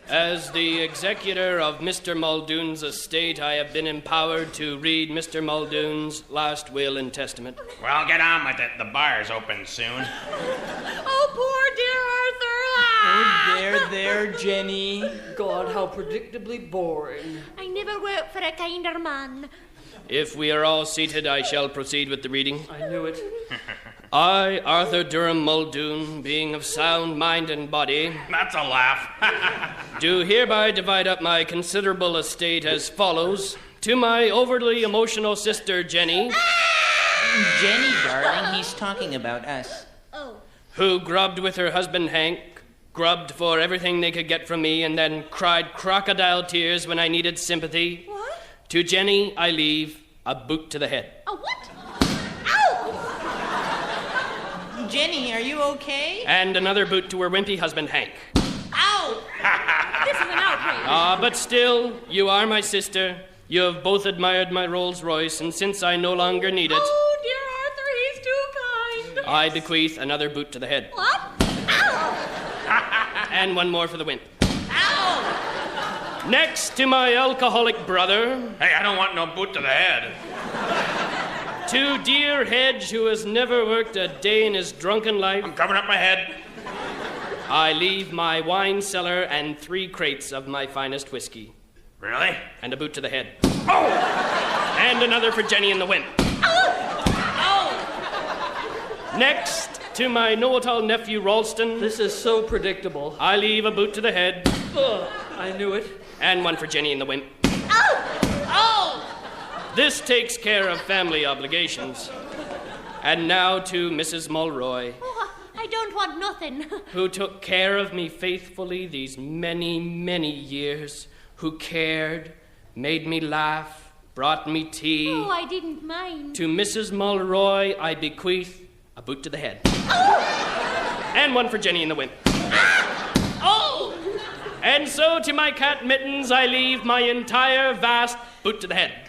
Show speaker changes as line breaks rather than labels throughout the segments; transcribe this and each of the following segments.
As the executor of Mr. Muldoon's estate, I have been empowered to read Mr. Muldoon's last will and testament.
Well, get on with it. The bar's open soon.
Oh, poor dear Arthur.
Oh, there, Jenny.
God, how predictably boring.
I never worked for a kinder man.
If we are all seated, I shall proceed with the reading.
I knew it.
I, Arthur Durham Muldoon, being of sound mind and body,
That's a laugh.
do hereby divide up my considerable estate as follows. To my overly emotional sister, Jenny,
Jenny, darling, he's talking about us.
Oh.
who grubbed with her husband Hank, grubbed for everything they could get from me, and then cried crocodile tears when I needed sympathy.
What?
To Jenny, I leave a boot to the head.
A what? Ow!
Jenny, are you okay?
And another boot to her wimpy husband Hank.
Ow! This is an outrage.
But still, you are my sister. You have both admired my Rolls Royce, and since I no longer need it,
Oh, dear Arthur, he's too kind.
I bequeath another boot to the head.
What? Ow!
And one more for the wimp.
Ow!
Next to my alcoholic brother,
Hey, I don't want no boot to the head.
to dear Hedge, who has never worked a day in his drunken life,
I'm covering up my head.
I leave my wine cellar and 3 crates of my finest whiskey.
Really?
And a boot to the head. Oh! And another for Jenny and the wimp. Next, to my know-it-all nephew Ralston,
This is so predictable.
I leave a boot to the head.
Ugh, I knew it.
And one for Jenny and the wimp.
Oh!
This takes care of family obligations. And now to Mrs. Mulroy,
Oh, I don't want nothing.
who took care of me faithfully these many, many years, who cared, made me laugh, brought me tea.
Oh, I didn't mind.
To Mrs. Mulroy, I bequeath a boot to the head. And one for Jenny and the wimp.
Oh!
And so to my cat Mittens, I leave my entire vast boot to the head.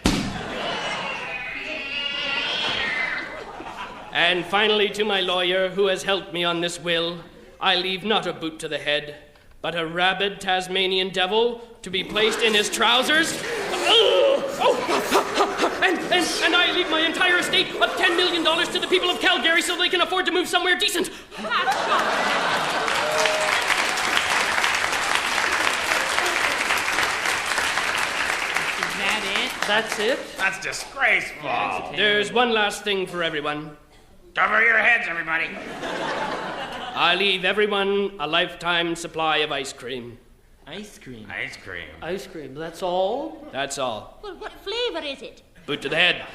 And finally, to my lawyer, who has helped me on this will, I leave not a boot to the head, but a rabid Tasmanian devil to be placed in his trousers. And I leave my entire estate of $10 million to the people of Calgary so they can afford to move somewhere decent.
Is that it?
That's it?
That's disgraceful.
There's one last thing for everyone.
Cover your heads, everybody.
I leave everyone a lifetime supply of ice cream.
Ice cream.
Ice cream.
Ice cream, that's all?
That's all.
Well, what flavor is it?
Boot to the head.